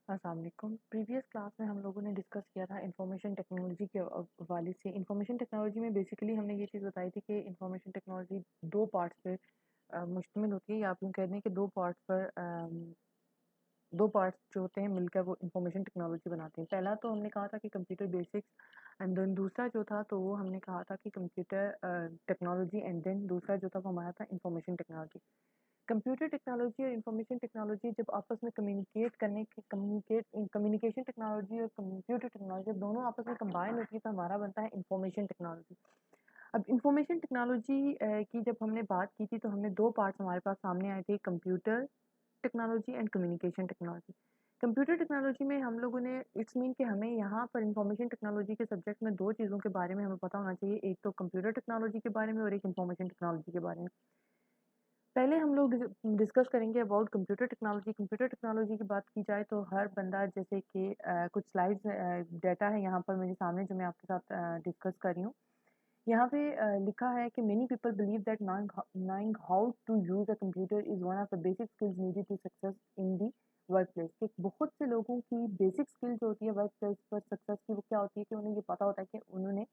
अस्सलाम वालेकुम। Previous class में हम लोगों ने डिस्कस किया था इंफॉर्मेशन टेक्नोलॉजी के हवाले से। इंफॉर्मेशन टेक्नोलॉजी में बेसिकली हमने ये चीज़ बताई थी कि इंफॉर्मेशन टेक्नोलॉजी दो पार्ट्स पे मुश्तमिल होती है, या आप यूँ कह दें कि दो पार्ट्स जो होते हैं मिलकर वो इंफॉर्मेशन टेक्नोलॉजी बनाते हैं। पहला तो हमने कहा था कि कंप्यूटर बेसिक्स, एंड देन दूसरा जो था तो वो हमने कहा था कि कंप्यूटर टेक्नोलॉजी, एंड देन दूसरा जो था वो हमारा था इंफॉर्मेशन टेक्नोलॉजी। कंप्यूटर टेक्नोलॉजी और इंफॉर्मेशन टेक्नोलॉजी जब आपस में कम्युनिकेशन टेक्नोलॉजी और कंप्यूटर टेक्नोलॉजी जब दोनों आपस में कंबाइन होती है तो हमारा बनता है इंफॉर्मेशन टेक्नोलॉजी। अब इंफॉर्मेशन टेक्नोलॉजी की जब हमने बात की थी तो हमने दो पार्ट्स हमारे पास सामने आए थे, computer technology and communication technology. Computer technology में हम लोगों ने इट्स मीन कि हमें यहाँ पर इंफॉर्मेशन टेक्नोलॉजी के सब्जेक्ट में दो चीज़ों के बारे में हमें पता होना चाहिए, एक तो कंप्यूटर टेक्नोलॉजी के बारे में और एक इंफॉर्मेशन टेक्नोलॉजी के बारे में। पहले हम लोग डिस्कस करेंगे about computer technology. Computer technology की बात की जाए तो हर बंदा जैसे कि कुछ स्लाइड्स डाटा है यहाँ पर मेरे सामने जो मैं आपके साथ डिस्कस कर रही हूँ। यहाँ पे लिखा है कि many people believe that knowing how to use a computer is one of the basic skills needed to success in the workplace. कि बहुत से लोगों की बेसिक स्किल जो होती है वर्क प्लेस पर सक्सेस की, वो क्या होती है कि उन्हें ये पता होता है कि उन्होंने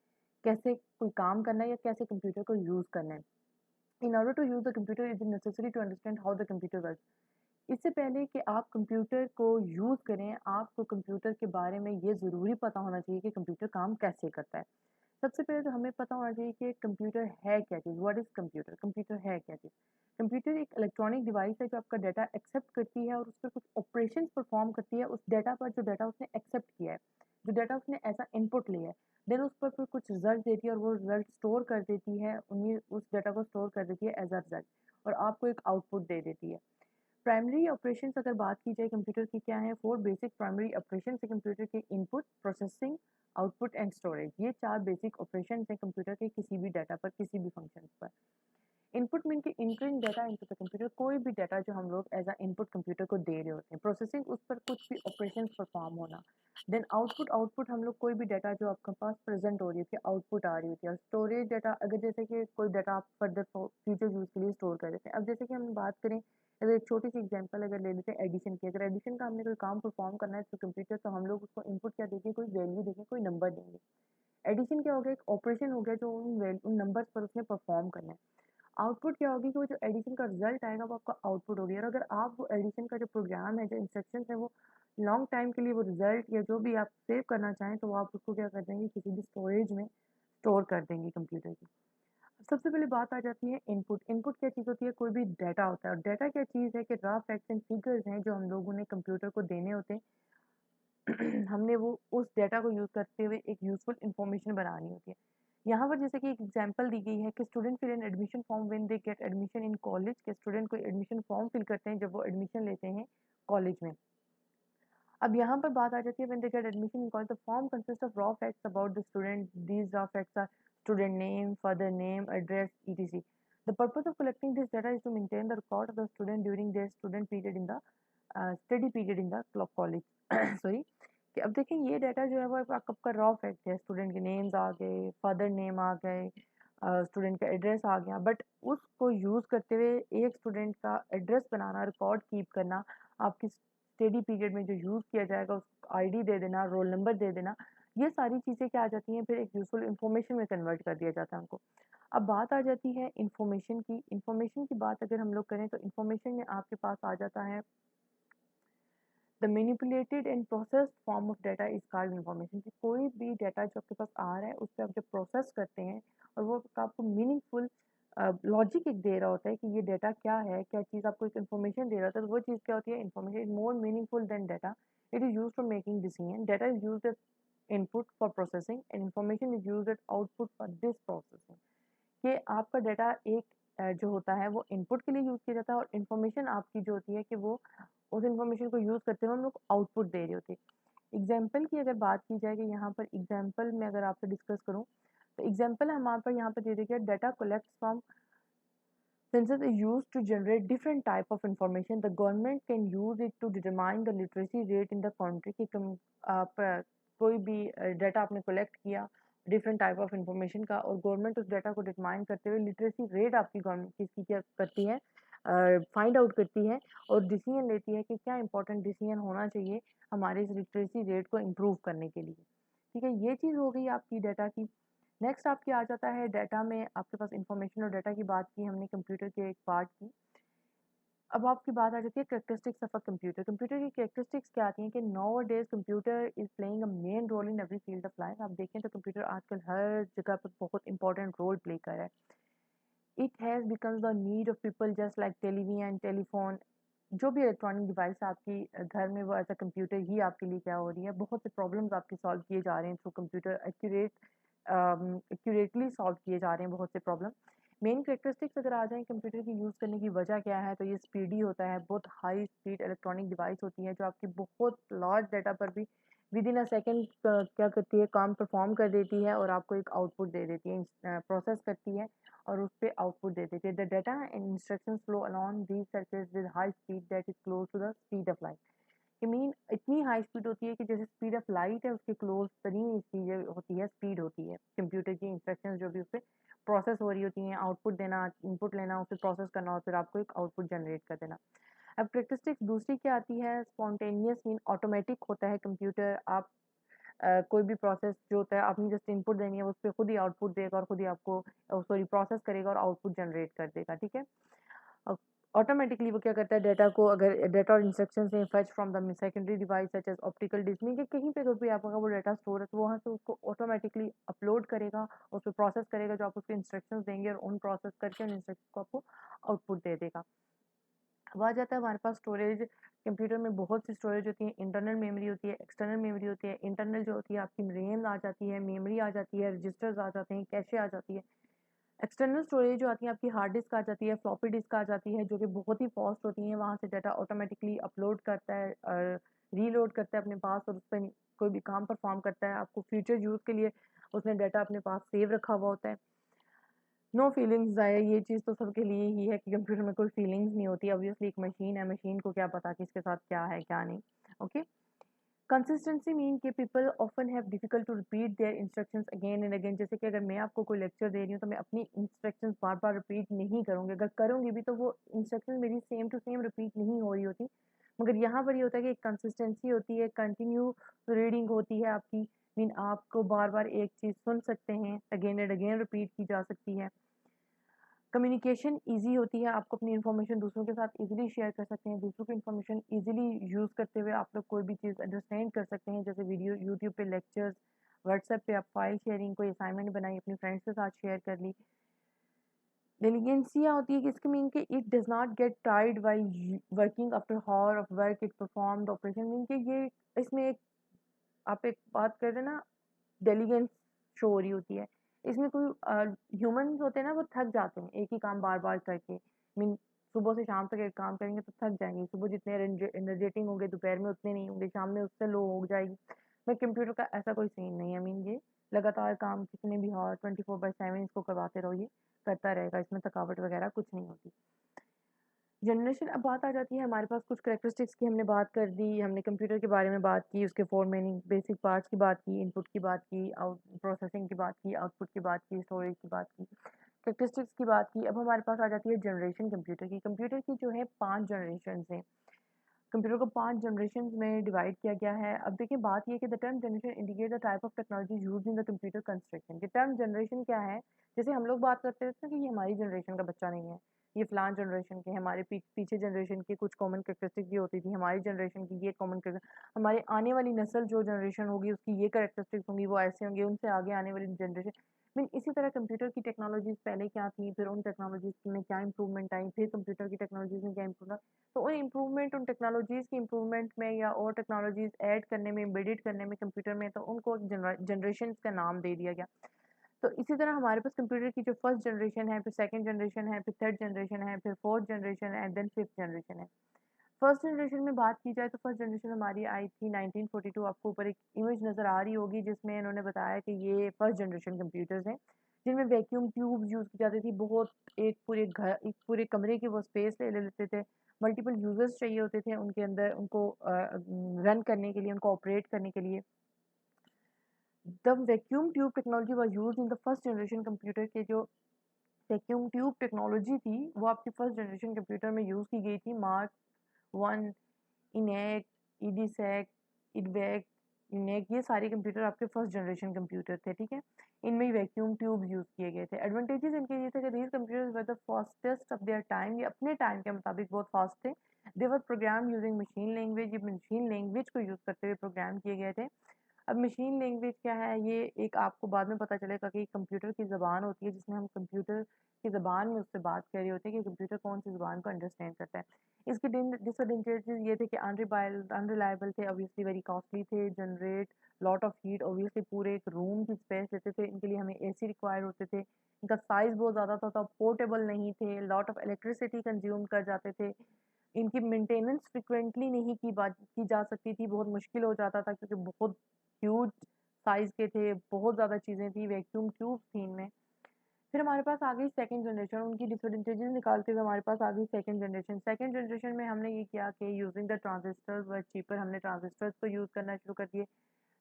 कैसे कोई काम करना है या कैसे कंप्यूटर को यूज़ करना है। In order to use the computer, it is necessary to understand how the computer works. इससे पहले कि आप कंप्यूटर को यूज़ करें, आपको कंप्यूटर के बारे में ये ज़रूरी पता होना चाहिए कि कंप्यूटर काम कैसे करता है। सबसे पहले तो हमें पता होना चाहिए कि कंप्यूटर है क्या चीज़, व्हाट इज़ कंप्यूटर? कंप्यूटर है क्या चीज़? कंप्यूटर एक इलेक्ट्रॉनिक डिवाइस है जो आपका डाटा एक्सेप्ट करती है और उस पर कुछ ऑपरेशंस परफॉर्म करती है उस डाटा पर, जो डाटा उसने एक्सेप्ट किया है, जो डाटा उसने ऐसा इनपुट लिया है। देन उस पर फिर कुछ रिजल्ट देती है और वो रिजल्ट स्टोर कर देती है, उन्हीं उस डाटा को स्टोर कर देती है एज अ रिजल्ट, और आपको एक आउटपुट दे देती है। प्राइमरी ऑपरेशंस अगर बात की जाए कंप्यूटर की, क्या है? फोर बेसिक प्राइमरी ऑपरेशंस है कंप्यूटर के: input, processing, output and storage. ये चार बेसिक ऑपरेशंस हैं कंप्यूटर के किसी भी डाटा पर, किसी भी फंक्शन पर। इनपुट मीन कि entering data into the computer, कोई भी डाटा जो हम लोग एज अ इनपुट कंप्यूटर को दे रहे होते हैं। प्रोसेसिंग, उस पर कुछ भी ऑपरेशन परफॉर्म होना। देन आउटपुट, आउटपुट हम लोग कोई भी डाटा जो आपके पास प्रेजेंट हो रही होती है, आउटपुट आ रही होती है। और स्टोरेज डाटा, अगर जैसे कि कोई डाटा आप फर्दर फ्यूचर यूज़ के लिए स्टोर कर देते हैं। अब जैसे कि हम बात करें, अगर एक छोटी सी एग्जांपल अगर ले लेते हैं एडिशन की, अगर एडिशन का हमने कोई काम परफॉर्म करना है तो कंप्यूटर, तो हम लोग उसको इनपुट क्या देंगे? कोई वैल्यू देंगे, कोई नंबर देंगे। एडिशन क्या हो गया? एक ऑपरेशन हो गया जो उन नंबर्स पर उसने परफॉर्म करना है। आउटपुट क्या होगी कि वो जो एडिशन का रिजल्ट आएगा वो आपका आउटपुट होगी। और अगर आप वो एडिशन का जो प्रोग्राम है, जो इंस्ट्रक्शन है, वो लॉन्ग टाइम के लिए वो रिजल्ट या जो भी आप सेव करना चाहें तो वो आप उसको क्या कर देंगे? किसी भी स्टोरेज में स्टोर कर देंगे कंप्यूटर की। सबसे पहले बात आ जाती है इनपुट। इनपुट क्या चीज़ होती है? कोई भी डाटा होता है। और डाटा क्या चीज़ है? कि रॉ फैक्ट्स एंड फिगर्स हैं जो हम लोगों ने कंप्यूटर को देने होते हैं। हमने वो उस डाटा को यूज़ करते हुए एक यूज़फुल इन्फॉर्मेशन बनानी होती है। यहाँ पर जैसे कि एक एग्जांपल दी गई है कि student fill an admission form when they get admission in college. के स्टूडेंट कोई एडमिशन फॉर्म फिल करते हैं जब वो एडमिशन लेते हैं कॉलेज में। अब यहाँ पर बात आ जाती है when they get admission in college, the form consist of raw facts about the student. These raw facts are student name, father name, address, etc. The purpose of collecting this data is to maintain the record of the student during their student period in the study period in the college. Sorry, कि अब देखें ये data जो है वो आपका raw fact है। Student के नेम्स आ गए, फादर नेम आ गए, स्टूडेंट का एड्रेस आ गया। बट उसको यूज़ करते हुए एक स्टूडेंट का एड्रेस बनाना, रिकॉर्ड कीप करना, आपकी स्टडी पीरियड में जो यूज़ किया जाएगा उसको आईडी दे देना, रोल नंबर दे देना, ये सारी चीज़ें क्या आ जाती हैं? फिर एक यूज़फुल इन्फॉर्मेशन में कन्वर्ट कर दिया जाता है हमको। अब बात आ जाती है इन्फॉर्मेशन की। इन्फॉर्मेशन की बात अगर हम लोग करें तो इन्फॉर्मेशन में आपके पास आ जाता है the manipulated and processed form of data is called information. कि कोई भी डाटा जो आपके पास आ रहा है उस पर आप जब प्रोसेस करते हैं और वो आपको मीनिंगफुल लॉजिक एक दे रहा होता है कि ये डाटा क्या है, क्या चीज़ आपको एक इन्फॉर्मेशन दे रहा होता है, तो वो चीज़ क्या होती है? Information is more meaningful than data. It is use for making decision. Data is use as input for processing and information is use as output for this processing. कि आपका डाटा एक जो होता है वो इनपुट के लिए यूज़ किया जाता है और इन्फॉर्मेशन आपकी जो होती है कि वो उस इन्फॉर्मेशन को यूज़ करते हुए हम लोग आउटपुट दे रहे होते हैं। एग्जाम्पल की अगर बात की जाए कि यहाँ पर एग्जाम्पल में अगर आपसे डिस्कस करूँ तो एग्जाम्पल हमारे पर यहाँ पर दे देखिए, data collect from census is used to generate different type of information. The government can use it to determine the literacy rate in the country। कि आप कोई भी डाटा आपने कलेक्ट किया डिफरेंट टाइप ऑफ इंफॉर्मेशन का, और government उस data को डिटरमाइन करते हुए लिटरेसी रेट आपकी गवर्नमेंट किसकी क्या करती है? फाइंड आउट करती है और डिसीजन लेती है कि क्या इंपॉर्टेंट डिसीजन होना चाहिए हमारे इस लिटरेसी रेट को इम्प्रूव करने के लिए। ठीक है, ये चीज़ हो गई आपकी डाटा की। नेक्स्ट आपकी आ जाता है डाटा में, आपके पास इंफॉर्मेशन और डाटा की बात की हमने कंप्यूटर के एक पार्ट की। अब आपकी बात आ जाती है characteristics of a computer. Computer की कैरेक्टरिस्टिक्स क्या आती हैं कि nowadays computer is playing a main role in every field of life. आप देखें तो कंप्यूटर आजकल हर जगह पर बहुत इंपॉर्टेंट रोल प्ले कर रहा है। It has become the need of people just like television, telephone, जो भी इलेक्ट्रॉनिक डिवाइस आपकी घर में वो एज़ अ कंप्यूटर ही आपके लिए क्या हो रही है, बहुत से प्रॉब्लम्स आपके सॉल्व किए जा रहे हैं थ्रू कंप्यूटर, एक्यूरेटली सॉल्व किए जा रहे हैं बहुत से प्रॉब्लम। मेन कैरेक्टरिस्टिक्स अगर आ जाएँ कंप्यूटर की यूज़ करने की वजह क्या है, तो ये स्पीडी होता है, बहुत हाई स्पीड इलेक्ट्रॉनिक डिवाइस होती है जो आपकी बहुत लार्ज डाटा पर भी विदिन अ सेकंड क्या करती है, काम परफॉर्म कर देती है और आपको एक आउटपुट दे देती है, प्रोसेस करती है और उस पे आउटपुट दे देती है। The data and instructions flow along these circuits with high speed that is close to the speed of light. I mean इतनी हाई स्पीड होती है कि जैसे स्पीड ऑफ लाइट है उसके क्लोज तरीन चीज़ें होती है, स्पीड होती है कंप्यूटर की इंस्ट्रक्शंस जो भी उस पे प्रोसेस हो रही होती हैं, आउटपुट देना, इनपुट लेना, उसे प्रोसेस करना और फिर आपको एक आउटपुट जनरेट कर देना। अब कैरेक्टरिस्टिक्स दूसरी क्या आती है, स्पॉन्टेनियस मीन ऑटोमेटिक होता है कंप्यूटर। आप कोई भी प्रोसेस जो होता है आपने जस्ट इनपुट देनी है, उस पे खुद ही आउटपुट देगा और खुद ही आपको सॉरी प्रोसेस करेगा और आउटपुट जनरेट कर देगा, ठीक है। ऑटोमेटिकली वो क्या करता है, डाटा को अगर डाटा और इंस्ट्रक्शन से fetch from the secondary device such as optical disc, mean कि कहीं पे भी आपका वो डाटा स्टोर है तो वहाँ से उसको ऑटोमेटिकली अपलोड करेगा, उस पर प्रोसेस करेगा जो आप उसको इंस्ट्रक्शंस देंगे और उन प्रोसेस करके उन इंस्ट्रक्शन को आपको आउटपुट दे देगा। अब आ जाता है हमारे पास स्टोरेज। कंप्यूटर में बहुत सी स्टोरेज होती है, इंटरनल मेमोरी होती है, एक्सटर्नल मेमोरी होती है। इंटरनल जो होती है आपकी रैम आ जाती है, मेमोरी आ जाती है, रजिस्टर्स आ जाते हैं, कैशे आ जाती है। एक्सटर्नल स्टोरेज जो आती है आपकी हार्ड डिस्क आ जाती है, फ्लॉपी डिस्क आ जाती है जो कि बहुत ही फास्ट होती हैं, वहाँ से डाटा ऑटोमेटिकली अपलोड करता है और रीलोड करता है अपने पास और उस पर कोई भी काम परफॉर्म करता है। आपको फ्यूचर यूज़ के लिए उसने डाटा अपने पास सेव रखा हुआ होता है। नो फीलिंग्स आए, ये चीज़ तो सबके लिए ही है कि कंप्यूटर में कोई फीलिंग्स नहीं होती। ऑब्वियसली एक मशीन है, मशीन को क्या पता कि इसके साथ क्या है क्या नहीं। ओके, कंसिस्टेंसी मीन कि people often have difficult to repeat their instructions again and again. जैसे कि अगर मैं आपको कोई लेक्चर दे रही हूँ तो मैं अपनी इंस्ट्रक्शंस बार बार रिपीट नहीं करूँगी, अगर करूँगी भी तो वो इंस्ट्रक्शन मेरी सेम टू सेम रिपीट नहीं हो रही होती। मगर यहाँ पर ये होता है कि एक कंसिस्टेंसी होती है, कंटिन्यू रीडिंग होती है आपकी, मीन आपको बार बार एक चीज़ सुन सकते हैं, अगेन एंड अगेन रिपीट की जा सकती है। कम्युनिकेशन ईज़ी होती है, आपको अपनी इन्फॉर्मेशन दूसरों के साथ ईज़िली शेयर कर सकते हैं, दूसरों की इन्फॉर्मेशन ईज़िली यूज़ करते हुए आप लोग कोई भी चीज़ अंडरस्टैंड कर सकते हैं, जैसे वीडियो यूट्यूब पे लेक्चर्स, व्हाट्सएप पे आप फाइल शेयरिंग, कोई असाइनमेंट बनाई अपने फ्रेंड्स के साथ शेयर कर ली। डिलीजेंसिया होती है कि इसके मीन कि it does not get tired while working after hour of work it perform the operation, mean कि ये इसमें एक आप एक बात कर रहे हैं ना, डिलीजेंस शो हो रही होती है। इसमें कोई ह्यूमन्स होते हैं ना वो थक जाते हैं एक ही काम बार-बार करके। मीन सुबह से शाम तक एक काम करेंगे तो थक जाएँगे। सुबह जितने एनर्जेटिक होंगे दोपहर में उतने नहीं होंगे, शाम में उससे लो हो जाएगी। मैं कंप्यूटर का ऐसा कोई सीन नहीं है। मीन ये लगातार काम कितने भी हॉर 24/7 इसको करवाते रहो, ये करता रहेगा। इसमें थकावट वगैरह कुछ नहीं होती। जनरेशन, अब बात आ जाती है हमारे पास कुछ कैरेक्टरिस्टिक्स की, हमने बात कर दी, हमने कंप्यूटर के बारे में बात की, उसके 4 मेन बेसिक पार्ट्स की बात की, इनपुट की बात की, आउट प्रोसेसिंग की बात की, आउटपुट की बात की, स्टोरेज की बात की, कैरेक्टरिस्टिक्स की बात की। अब हमारे पास आ जाती है जनरेशन कंप्यूटर की। कंप्यूटर की जो है 5 जनरेशंस हैं। कंप्यूटर को 5 जनरेशंस में डिवाइड किया गया है। अब देखिए बात ये है कि the term generation indicate the type of technology used in the computer construction. ये टर्म जनरेशन क्या है? जैसे हम लोग बात करते थे ना कि ये हमारी जनरेशन का बच्चा नहीं है, ये फलान जनरेशन के, हमारे पीछे जनरेशन की कुछ कॉमन कैरेक्टरिस्टिक भी होती थी, हमारी जनरेशन की ये कॉमन हमारे आने वाली नस्ल जो जनरेशन होगी उसकी ये कैरेक्टरिस्टिक्स होंगी, वो ऐसे होंगे, उनसे आगे आने वाली जनरेशन। मीन इसी तरह कंप्यूटर की टेक्नोलॉजीज़ पहले क्या थी, फिर उन टेक्नोलॉजीज़ में क्या इंप्रूवमेंट आई, फिर कंप्यूटर की टेक्नोलॉजीज़ में क्या इंप्रूवमेंट, तो उन इम्प्रूवमेंट, उन टेक्नोलॉजीज़ की इम्प्रूवमेंट में या और टेक्नोलॉजीज़ ऐड करने में, एम्बेडेड करने में कंप्यूटर में, तो उनको जनरेशंस का नाम दे दिया गया। तो इसी तरह हमारे पास कंप्यूटर की जो फर्स्ट जनरेशन है, फिर सेकंड जनरेशन है, फिर थर्ड जनरेशन है, फिर फोर्थ जनरेशन है एंड देन फिफ्थ जनरेशन है। फर्स्ट जनरेशन में बात की जाए तो फर्स्ट जनरेशन हमारी आई थी 1942। आपको ऊपर एक इमेज नज़र आ रही होगी जिसमें इन्होंने बताया कि ये फर्स्ट जनरेशन कंप्यूटर्स हैं, जिनमें वैक्यूम ट्यूब्स यूज़ की जाती थी। बहुत एक पूरे कमरे की वो स्पेस ले लेते थे। मल्टीपल यूज़र्स चाहिए होते थे उनके अंदर, उनको रन करने के लिए, उनको ऑपरेट करने के लिए। The vacuum tube technology was used in the first generation computer के जो वैक्यूम ट्यूब टेक्नोलॉजी थी वो आपकी फर्स्ट जनरेशन कंप्यूटर में यूज़ की गई थी। मार्क 1, इनैक, ईडीसैक, इडवैक, यूनैक, ये सारे कंप्यूटर आपके फर्स्ट जनरेशन कंप्यूटर थे, ठीक है। इनमें वैक्यूम ट्यूब यूज़ किए गए थे। एडवांटेजेस इनके ये थे कि these computers were the fastest of their time, ये अपने टाइम के मुताबिक बहुत फास्ट थे। दे वर प्रोग्राम यूजिंग मशीन लैंग्वेज, ये मशीन लैंग्वेज को यूज़ करते हुए प्रोग्राम किए गए थे। अब मशीन लैंग्वेज क्या है, ये एक आपको बाद में पता चलेगा कि कंप्यूटर की ज़बान होती है जिसमें हम कंप्यूटर की ज़बान में उससे बात कर रहे होते हैं कि कंप्यूटर कौन सी ज़बान को अंडरस्टैंड करता है। इसके डिसएडवांटेजेस ये थे कि अनरिलायबल थे, ऑब्वियसली वेरी कॉस्टली थे, generate lot of heat, obviously पूरे एक रूम की स्पेस लेते थे, इनके लिए हमें एसी रिक्वायर होते थे, इनका साइज़ बहुत ज़्यादा था तो पोर्टेबल नहीं थे, लॉट ऑफ इलेक्ट्रिसिटी कंज्यूम कर जाते थे, इनकी मेंटेनेंस फ्रिक्वेंटली नहीं की जा सकती थी, बहुत मुश्किल हो जाता था क्योंकि बहुत ह्यूज साइज़ के थे, बहुत ज़्यादा चीज़ें थी, वैक्यूम ट्यूब्स थी इनमें। फिर हमारे पास आ गई सेकंड जनरेशन, उनकी डिसएडवांटेजेस निकालते हुए हमारे पास आ गई सेकंड जनरेशन। सेकंड जनरेशन में हमने ये किया कि using the transistors were cheaper, हमने ट्रांजिस्टर्स को यूज़ करना शुरू कर दिए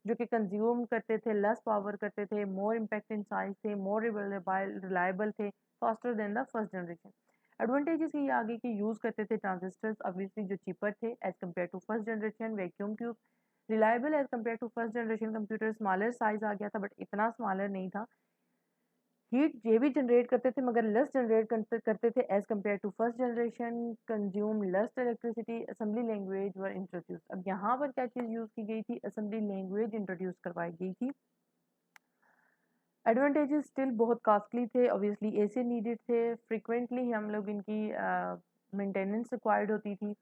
जो कि कंज्यूम करते थे, लेस पावर करते थे, मोर इम्पैक्ट इन साइज थे, मोर रिलायबल थे, faster than the first generation. Advantages ये आगे कि यूज़ करते थे ट्रांजिस्टर्स ऑब्वियसली जो चीपर थे as compare to first generation, vacuum tube reliable as compare to first generation computer, smaller size आ गया था बट इतना स्मॉलर नहीं था। हीट ये भी जनरेट करते थे मगर लेस जनरेट करते थे as compare to first generation, consume less electricity, assembly language were introduce. अब यहाँ पर क्या चीज़ यूज़ की गई थी, असेंबली लैंग्वेज इंट्रोड्यूस करवाई गई थी। एडवांटेजेस स्टिल बहुत कॉस्टली थे, ऑब्वियसली एसी नीडेड थे, फ्रिक्वेंटली हम लोग इनकी मेंटेनेंस रिक्वायर्ड होती थी।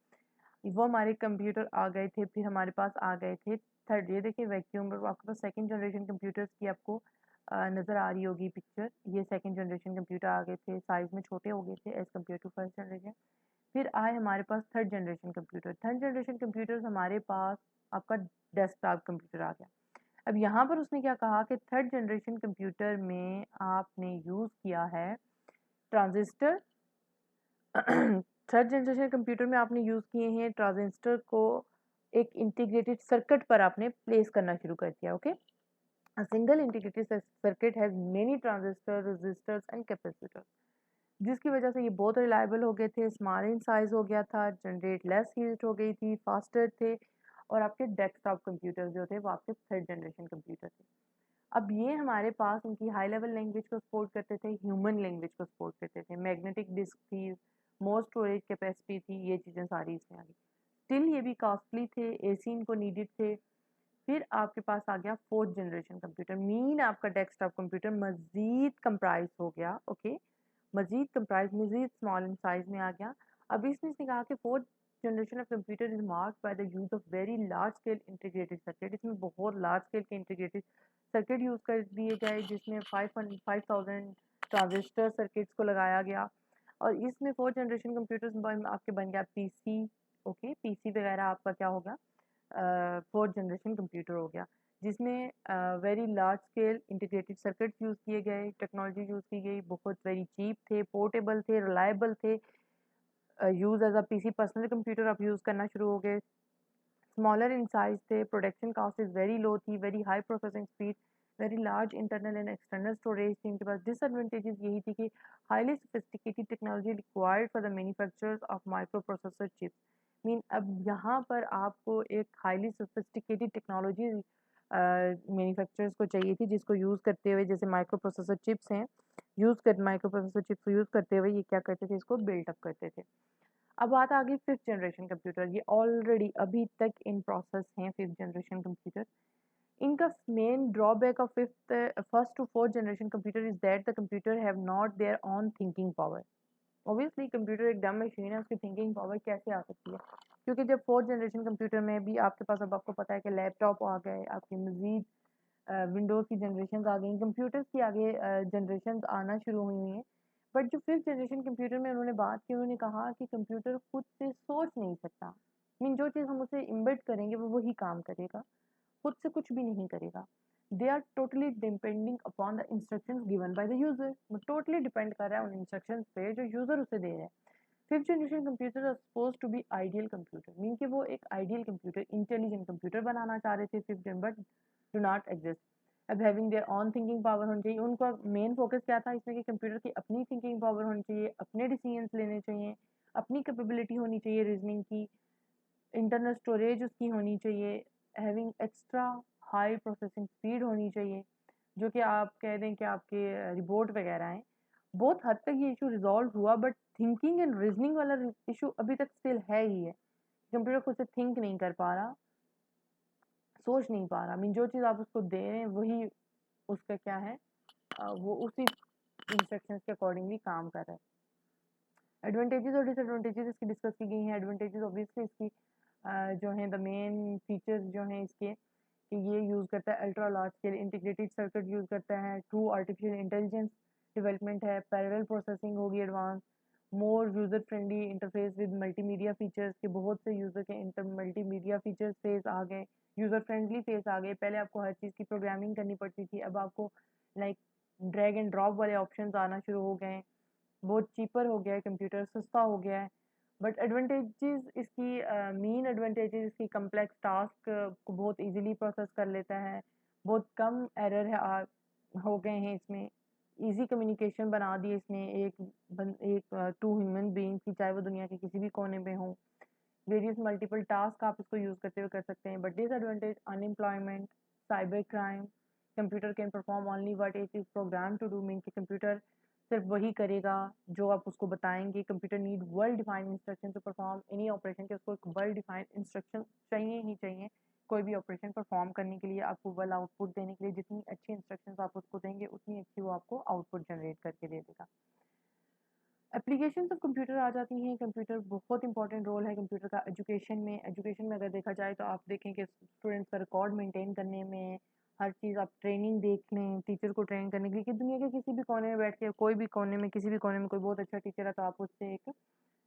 वो हमारे कंप्यूटर आ गए थे, फिर हमारे पास आ गए थे थर्ड, ये देखिए वैक्यूम, आपके पास सेकंड जनरेशन कंप्यूटर्स की आपको नज़र आ रही होगी पिक्चर, ये सेकंड जनरेशन कंप्यूटर आ गए थे, साइज़ में छोटे हो गए थे as compare to first generation. फिर आए हमारे पास third generation computer, third generation computers हमारे पास आपका डेस्कटॉप कंप्यूटर आ गया। अब यहाँ पर उसने क्या कहा कि थर्ड जनरेशन कंप्यूटर में आपने यूज़ किया है ट्रांजिस्टर थर्ड जनरेशन कंप्यूटर में आपने यूज़ किए हैं ट्रांजिस्टर को एक इंटीग्रेटेड सर्किट पर आपने प्लेस करना शुरू कर दिया, okay. A single integrated circuit has many transistors, resistors and capacitors, जिसकी वजह से ये बहुत रिलायबल हो गए थे, स्मॉल इन साइज हो गया था, जनरेट लेस हीट हो गई थी, फास्टर थे, और आपके डेस्कटॉप कंप्यूटर जो थे वो आपके थर्ड जनरेशन कंप्यूटर थे। अब ये हमारे पास उनकी हाई लेवल लैंग्वेज को सपोर्ट करते थे, ह्यूमन लैंग्वेज को सपोर्ट करते थे, मैग्नेटिक डिस्क थी, मोर स्टोरेज कैपेसिटी थी, ये चीज़ें सारी इसमें आ गई। स्टिल ये भी कॉस्टली थे, एसी इनको नीडेड थे। फिर आपके पास आ गया फोर्थ जनरेशन कंप्यूटर, मीन आपका डेस्कटॉप कंप्यूटर मज़ीद कंप्राइज हो गया, ओके, मज़ीद स्मॉल इन साइज में आ गया। अब इसमें इसने कहा कि fourth generation of computer is marked by the use of very large scale integrated circuit, इसमें बहुत लार्ज स्केल के इंटीग्रेटेड सर्किट यूज़ कर दिए गए जिसमें 5000 ट्रांजिस्टर सर्किट्स को लगाया गया, और इसमें फोर्थ जनरेशन कंप्यूटर्स आपके बन गया पीसी, ओके, पीसी वगैरह आपका क्या होगा, फोर्थ जनरेशन कंप्यूटर हो गया, जिसमें very large scale integrated circuits use किए गए, टेक्नोलॉजी यूज़ की गई, बहुत वेरी चीप थे, पोर्टेबल थे, रिलायबल थे, use as a PC personal computer आप यूज़ करना शुरू हो गए, स्मॉलर इन साइज थे, production cost is very low थी, very high processing speed, very large internal and external storage थी इनके पास। डिसएडवांटेजेस यही थी कि highly sophisticated technology required for the manufacturers of micro processor chips, mean अब यहाँ पर आपको एक हाईली सोफिस्टिकेटेड टेक्नोलॉजी मैन्युफैक्चरर्स को चाहिए थी जिसको यूज़ करते हुए, जैसे माइक्रो प्रोसेसर चिप्स हैं, माइक्रो प्रोसेसर चिप्स को यूज़ करते हुए ये क्या करते थे, इसको बिल्ट अप करते थे। अब बात आ गई फिफ्थ जनरेशन कंप्यूटर, ये ऑलरेडी अभी तक इन प्रोसेस हैं फिफ्थ जनरेशन कंप्यूटर। इनका main drawback of first to fourth generation computer is that the computer have not their own thinking power. Obviously computer एक डम मशीन है, उसकी thinking power कैसे आ सकती है, क्योंकि जब फोर्थ जनरेशन कंप्यूटर में भी आपके पास, अब आपको पता है कि लैपटॉप आ गए, आपकी मजीद विंडोज़ की जनरेशन आ गई, कंप्यूटर्स की आगे जनरेशन आना शुरू हुई हैं, बट जो फिफ्थ जनरेशन कंप्यूटर में उन्होंने बात की, उन्होंने कहा कि कंप्यूटर खुद से सोच नहीं सकता, मीन जो चीज़ हम उसे इम्बिट करेंगे वो वही काम करेगा, खुद से कुछ भी नहीं करेगा। They are totally depending upon the instructions given by the user, वो टोटली डिपेंड कर रहा है उन इंस्ट्रक्शंस पे जो यूजर उसे दे रहा है। Fifth generation computer are suppose to be ideal computer, mean कि वो एक आइडियल कंप्यूटर, इंटेलिजेंट कंप्यूटर बनाना चाह रहे थे fifth gen, but do not exist. अब having their own thinking power होनी चाहिए। उनका मेन फोकस क्या था इसमें कि कंप्यूटर की अपनी थिंकिंग पावर होनी चाहिए, अपने डिसीजंस लेने चाहिए, अपनी कैपेबिलिटी होनी चाहिए रीजनिंग की, इंटरनल स्टोरेज उसकी होनी चाहिए, having extra high processing speed होनी चाहिए, जो कि आप कह दें कि आपके रिपोर्ट वगैरह हैं। बहुत हद तक ये इशू रिजॉल्व हुआ, बट थिंकिंग एंड रीजनिंग वाला इशू अभी तक स्टिल है ही है। कंप्यूटर खुद से थिंक नहीं कर पा रहा, सोच नहीं पा रहा। मीन जो चीज़ आप उसको दे रहे हैं वही उसका क्या है, वो उसी इंस्ट्रक्शंस के अकॉर्डिंगली काम कर रहा है। एडवांटेजेस और डिसएडवांटेजेस इसकी डिस्कस की गई हैं। एडवांटेजेस ऑब्वियसली इसकी जो हैं द मेन फीचर्स जो हैं इसके कि ये यूज़ करता है ultra large scale integrated circuit use करता है, ट्रू आर्टिफिशियल इंटेलिजेंस डेवलपमेंट है, पैरेलल प्रोसेसिंग होगी advance, more user friendly interface with multimedia features के बहुत से यूज़र के इंटर मल्टीमीडिया फीचर्स फेस आ गए, यूज़र फ्रेंडली फेस आ गए। पहले आपको हर चीज़ की प्रोग्रामिंग करनी पड़ती थी, अब आपको लाइक ड्रैग एंड ड्रॉप वाले ऑप्शंस आना शुरू हो गए हैं। बहुत चीपर हो गया है कंप्यूटर, सस्ता हो गया है। बट एडवांटेजेस इसकी मेन एडवांटेजेस इसकी कम्प्लेक्स टास्क को बहुत इजीली प्रोसेस कर लेता है, बहुत कम एरर है हो गए हैं इसमें, इजी कम्युनिकेशन बना दी इसने एक टू ह्यूमन बीइंग्स की, चाहे वो दुनिया के किसी भी कोने में हो। वेरियस मल्टीपल टास्क आप इसको यूज़ करते हुए कर सकते हैं। But disadvantage unemployment, cyber crime, computer can perform only what it is program to do. Mean कि कंप्यूटर सिर्फ वही करेगा जो आप उसको बताएंगे। Computer need well defined instruction to perform any operation, कि उसको एक वेल डिफाइंड इंस्ट्रक्शन चाहिए ही चाहिए कोई भी ऑपरेशन परफॉर्म करने के लिए, आपको वेल आउटपुट देने के लिए। जितनी अच्छी इंस्ट्रक्शंस आप उसको देंगे उतनी अच्छी वो आपको आउटपुट जनरेट करके दे देगा। एप्लीकेशंस ऑफ कंप्यूटर आ जाती हैं। कंप्यूटर बहुत इंपॉर्टेंट रोल है कंप्यूटर का एजुकेशन में। एजुकेशन में अगर देखा जाए तो आप देखें कि स्टूडेंट्स का रिकॉर्ड मेंटेन करने में, हर चीज़ आप ट्रेनिंग देख लें टीचर को ट्रेन करने के लिए, कि दुनिया के किसी भी कोने में बैठ के, कोई भी कोने में, किसी भी कोने में कोई बहुत अच्छा टीचर है तो आप उससे एक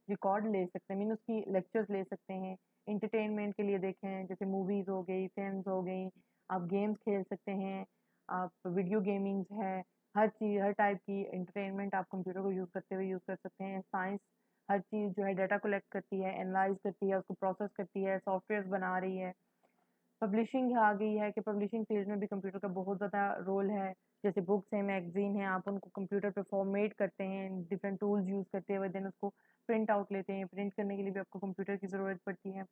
रिकॉर्ड ले सकते हैं, मीन उसकी लेक्चर्स ले सकते हैं। इंटरटेनमेंट के लिए देखें जैसे मूवीज़ हो गई, फिल्म्स हो गई, आप गेम्स खेल सकते हैं, आप वीडियो गेमिंग्स है, हर चीज़, हर टाइप की एंटरटेनमेंट आप कंप्यूटर को यूज़ करते हुए यूज़ कर सकते हैं। साइंस हर चीज़ जो है डाटा कलेक्ट करती है, एनालाइज करती है, उसको प्रोसेस करती है, सॉफ्टवेयर बना रही है। पब्लिशिंग आ गई है कि पब्लिशिंग फील्ड में भी कंप्यूटर का बहुत ज़्यादा रोल है। जैसे बुक्स हैं, मैगज़ीन हैं, आप उनको कंप्यूटर पे फॉर्मेट करते हैं, डिफरेंट टूल्स यूज़ करते हुए, देन उसको प्रिंट आउट लेते हैं। प्रिंट करने के लिए भी आपको कंप्यूटर की ज़रूरत पड़ती है।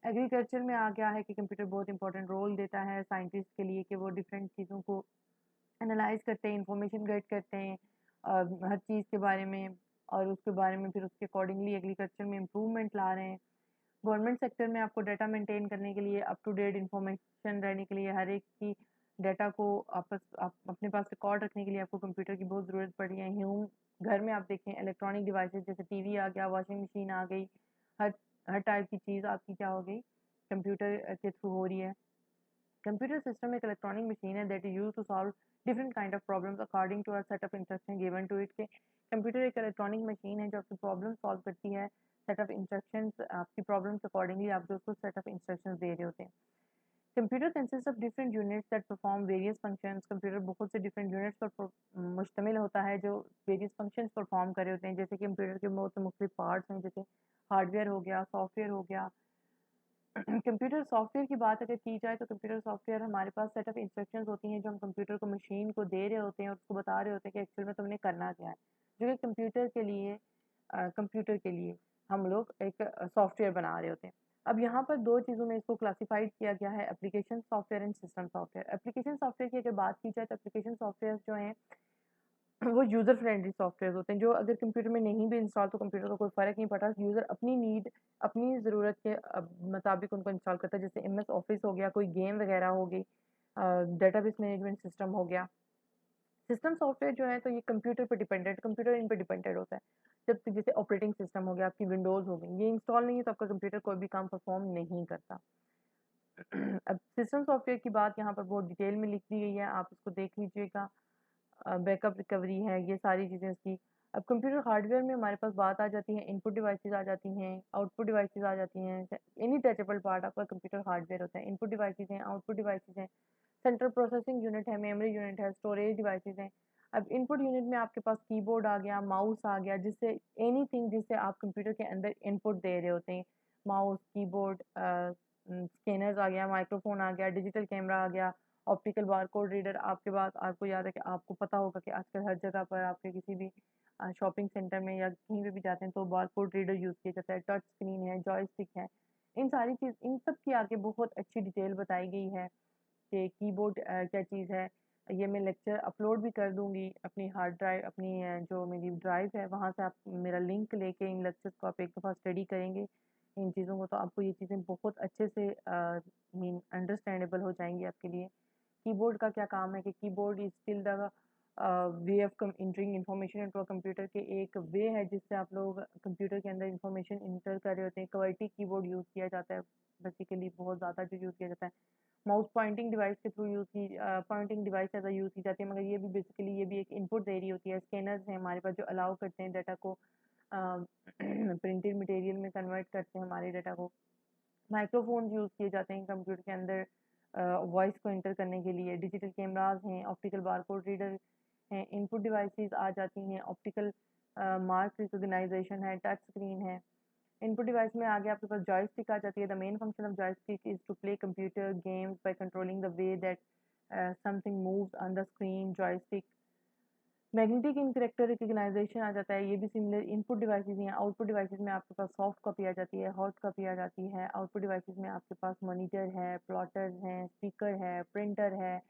एग्रीकल्चर में आ गया है कि कंप्यूटर बहुत इंपॉर्टेंट रोल देता है साइंटिस्ट के लिए, कि वो डिफरेंट चीज़ों को एनालाइज करते हैं, इंफॉर्मेशन गेट करते हैं हर चीज़ के बारे में, और उसके बारे में फिर उसके अकॉर्डिंगली एग्रीकल्चर में इम्प्रूवमेंट ला रहे हैं। गवर्नमेंट सेक्टर में आपको डाटा मेंटेन करने के लिए, अप टू डेट इंफॉर्मेशन रहने के लिए, हर एक की डाटा को आप अपने पास रिकॉर्ड रखने के लिए आपको कंप्यूटर की बहुत ज़रूरत पड़ रही है। घर में आप देखें इलेक्ट्रॉनिक डिवाइसेस जैसे टीवी आ गया, वॉशिंग मशीन आ गई, हर हर टाइप की चीज़ आपकी क्या हो गई, कंप्यूटर के थ्रू हो रही है। Computer system एक इलेक्ट्रॉनिक मशीन है that is used to solve different kind of problems according to a set of instructions given to it। के कंप्यूटर एक इलेक्ट्रॉनिक मशीन है जो आपकी प्रॉब्लम सॉल्व करती है, सेट ऑफ इंस्ट्रक्शंस आपकी प्रॉब्लम्स अकॉर्डिंगली आप जो उसको सेट ऑफ इंस्ट्रक्शंस दे रहे होते हैं। Computer consist of different units that perform various functions. Computer बहुत से डिफरेंट यूनिट्स पर मुश्तमिल होता है जो वेरियस फंक्शंस परफॉर्म कर रहे होते हैं। जैसे कि कंप्यूटर के बहुत से मुख्तलिफ पार्ट्स हैं, जैसे हार्डवेयर हो गया, सॉफ्टवेयर हो गया। कंप्यूटर सॉफ्टवेयर की बात अगर की जाए तो कंप्यूटर सॉफ्टवेयर हमारे पास सेट ऑफ इंस्ट्रक्शंस होती हैं जो हम कंप्यूटर को मशीन को दे रहे होते हैं और उसको बता रहे होते हैं कि एक्चुअल में तुमने करना क्या है, जो कि कंप्यूटर के लिए हम लोग एक सॉफ्टवेयर बना रहे होते हैं। अब यहाँ पर दो चीज़ों में इसको क्लासिफाइड किया गया है, application software and system software. Application software की अगर बात की जाए तो एप्लीकेशन सॉफ्टवेयर जो हैं वो यूज़र फ्रेंडली सॉफ्टवेयर होते हैं, जो अगर कंप्यूटर में नहीं भी इंस्टॉल तो कंप्यूटर को कोई फ़र्क नहीं पड़ता। यूज़र अपनी नीड, अपनी ज़रूरत के मुताबिक उनको इंस्टॉल करता है। जैसे एमएस ऑफिस हो गया, कोई गेम वगैरह हो गई, डेटाबेस मैनेजमेंट सिस्टम हो गया। सिस्टम सॉफ्टवेयर जो है तो ये कंप्यूटर पे डिपेंडेंट, कंप्यूटर इन पे डिपेंडेंट होता है। जब जैसे ऑपरेटिंग सिस्टम हो गया, आपकी विंडोज़ हो गई, ये इंस्टॉल नहीं है तो आपका कंप्यूटर कोई भी काम परफॉर्म नहीं करता। अब सिस्टम सॉफ्टवेयर की बात यहाँ पर बहुत डिटेल में लिख दी गई है, आप इसको देख लीजिएगा। बैकअप रिकवरी है, ये सारी चीज़ें इसकी। अब कंप्यूटर हार्डवेयर में हमारे पास बात आ जाती है, इनपुट डिवाइसेस आ जाती हैं, आउटपुट डिवाइसेस आ जाती हैं। एनी टचेबल पार्ट आपका कंप्यूटर हार्डवेयर होता है। इनपुट डिवाइसेस हैं, आउटपुट डिवाइसेस हैं, सेंट्रल प्रोसेसिंग यूनिट है, मेमोरी यूनिट है, स्टोरेज डिवाइसेस हैं। अब इनपुट यूनिट में आपके पास कीबोर्ड आ गया, माउस आ गया, जिससे एनीथिंग जिससे आप कंप्यूटर के अंदर इनपुट दे रहे होते हैं, माउस, कीबोर्ड, स्कैनर्स आ गया, माइक्रोफ़ोन आ गया, डिजिटल कैमरा आ गया, ऑप्टिकल बारकोड रीडर। आपके पास, आपको याद है कि आपको पता होगा कि आजकल हर जगह पर आपके किसी भी शॉपिंग सेंटर में या कहीं पे भी जाते हैं तो बारकोड रीडर यूज़ किया जाता है, टच स्क्रीन है, जॉयस्टिक है। इन सब की आगे बहुत अच्छी डिटेल बताई गई है कि कीबोर्ड क्या चीज़ है। ये मैं लेक्चर अपलोड भी कर दूँगी अपनी हार्ड ड्राइव, अपनी जो मेरी ड्राइव है वहाँ से आप मेरा लिंक लेके इन लेक्चर्स को आप एक दफ़ा स्टडी करेंगे इन चीज़ों को, तो आपको ये चीज़ें बहुत अच्छे से मीन अंडरस्टैंडेबल हो जाएँगी आपके लिए। कीबोर्ड का क्या काम है कि keyboard is still the way of entering information into a computer, के एक वे है जिससे आप लोग कंप्यूटर के अंदर इन्फॉर्मेशन इंटर कर रहे होते हैं। क्वर्टी कीबोर्ड यूज़ किया जाता है, बेसिकली बहुत ज़्यादा जो यूज़ किया जाता है। माउस पॉइंटिंग डिवाइस के थ्रू पॉइंटिंग डिवाइस ज़्यादा यूज़ की जाती है, मगर ये भी बेसिकली ये भी एक इनपुट दे रही होती है। स्कैनर्स हैं हमारे पास जो अलाउ करते हैं डाटा को प्रिंटेड मटेरियल में कन्वर्ट करते हैं हमारे डाटा को। माइक्रोफ़ोन्स यूज़ किए जाते हैं कंप्यूटर के अंदर वॉइस को एंटर करने के लिए। डिजिटल कैमराज़ हैं, ऑप्टिकल बारकोड रीडर हैं, इनपुट डिवाइसेज़ आ जाती हैं, ऑप्टिकल मार्क रिकॉग्नाइज़ेशन है, टच स्क्रीन है। इनपुट डिवाइस में आगे आपके पास जॉयस्टिक आ जाती है। The main function of joystick is to play computer games by controlling the way that something moves on the screen. Joystick magnetic in character recognization आ जाता है, ये भी सिमिलर इनपुट डिवाइसेज़ हैं। आउटपुट डिवाइसेज़ में आपके पास सॉफ्ट कॉपी आ जाती है, हॉट कॉपी आ जाती है। आउटपुट डिवाइसेज़ में आपके पास मॉनिटर है, प्लॉटर्स हैं, स्पीकर है, प्रिंटर है।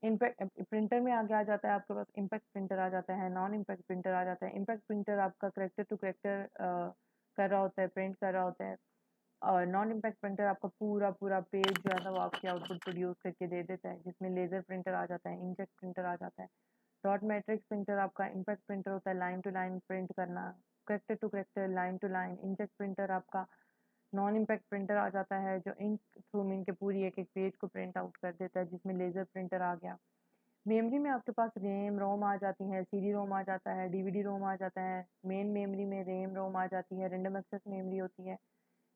इम्पैक्ट प्रिंटर में आगे आ जाता है आपके पास इम्पैक्ट प्रिंटर आ जाता है, नॉन इम्पैक्ट प्रिंटर आ जाता है। इम्पैक्ट प्रिंटर आपका कैरेक्टर टू कैरेक्टर कर रहा होता है, प्रिंट कर रहा होता है। और नॉन इम्पैक्ट प्रिंटर आपका पूरा पेज जो है ना वो आपकी आउटपुट प्रोड्यूस करके दे देता है, जिसमें लेज़र प्रिंटर आ जाता है, इंकजेट प्रिंटर आ जाता है। डॉट मैट्रिक्स प्रिंटर आपका इम्पैक्ट प्रिंटर होता है, लाइन टू लाइन प्रिंट करना। Character to character, line to line. Inkjet printer आपका नॉन इम्पैक्ट प्रिंटर आ जाता है, जो इंक थ्रू मिन के पूरी एक पेज को प्रिंट आउट कर देता है, जिसमें लेज़र प्रिंटर आ गया। मेमोरी में आपके पास रैम रोम आ जाती है, सीडी रोम आ जाता है, डीवीडी रोम आ जाता है। मेन मेमोरी में रैम रोम आ जाती है, रैंडम एक्सेस मेमोरी होती है।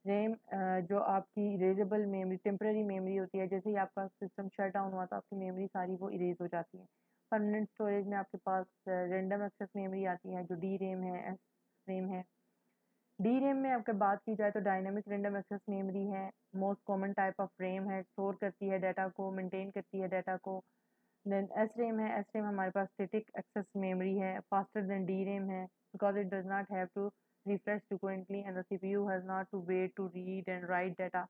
रैम जो आपकी इरेजेबल मेमोरी, टेम्परेरी मेमोरी होती है। जैसे ही आपका सिस्टम शट डाउन हुआ तो आपकी मेमोरी सारी वो इरेज हो जाती है। परमानेंट स्टोरेज में आपके पास रैंडम एक्सेस मेमोरी आती है, जो डी रैम है, एस रैम है। डी रैम में अगर बात की जाए तो डायनामिक रैंडम एक्सेस मेमोरी है, most common type of RAM है, स्टोर करती है डाटा को, मेंटेन करती है डाटा को। देन एस रैम है, एस रैम हमारे पास स्टैटिक एक्सेस मेमोरी है, फास्टर देन डी रैम है, because it does not have to refresh frequently and the CPU has not to wait to read and write data।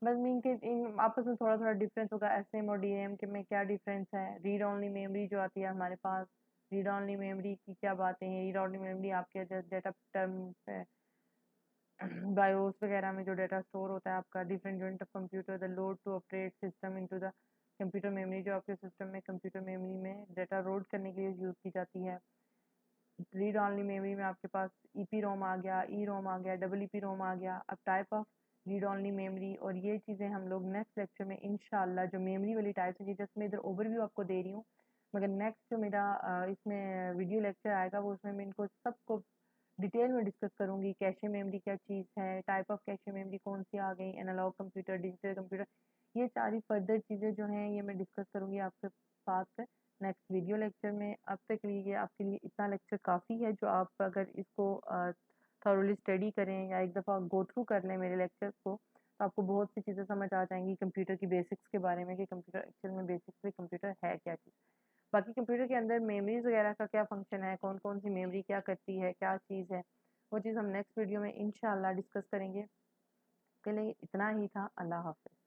बस mean के इन आपस में थोड़ा थोड़ा डिफरेंस होगा। एसएम और डीएम के में क्या डिफरेंस है। रीड ओनली मेमोरी जो आती है हमारे पास, रीड ओनली मेमोरी की क्या बातें हैं। रीड ओनली मेमोरी आपके डाटा टर्म बायोस वगैरह में जो डाटा स्टोर होता है आपका। Different unit of computer, the load to operate system into the computer memory, जो आपके सिस्टम में कंप्यूटर मेमोरी में डाटा लोड करने के लिए यूज़ की जाती है। रीड ऑनली मेमोरी में आपके पास ईपी रोम आ गया, ई रोम आ गया, डबल ईपी रोम आ गया। अब type of read only memory, और ये चीज़ें हम लोग नेक्स्ट लेक्चर में इंशाल्लाह, जो मेमोरी वाली टाइप्स है, जस्ट मैं इधर ओवरव्यू आपको दे रही हूँ, मगर नेक्स्ट जो मेरा इसमें वीडियो लेक्चर आएगा वो उसमें मैं इनको सबको डिटेल में डिस्कस करूँगी। कैशे मेमोरी क्या चीज़ है, टाइप ऑफ कैशे मेमोरी कौन सी आ गई, एनालॉग कंप्यूटर, डिजिटल कंप्यूटर, ये सारी फर्दर चीज़ें जो हैं ये मैं डिस्कस करूँगी आपके साथ नेक्स्ट वीडियो लेक्चर में। अब तक के लिए आपके लिए इतना लेक्चर काफ़ी है, जो आप अगर इसको थॉरोली स्टडी करें या एक दफ़ा गो थ्रू कर लें मेरे लेक्चर्स को, तो आपको बहुत सी चीज़ें समझ आ जाएंगी कंप्यूटर की बेसिक्स के बारे में, कि कंप्यूटर एक्चुअल में बेसिक्स में कंप्यूटर है क्या चीज़। बाकी कंप्यूटर के अंदर मेमोरीज वगैरह का क्या फंक्शन है, कौन कौन सी मेमोरी क्या करती है, क्या चीज़ है, वो चीज़ हम नेक्स्ट वीडियो में इंशाल्लाह डिस्कस करेंगे। के लिए इतना ही था। अल्लाह हाफ़िज़।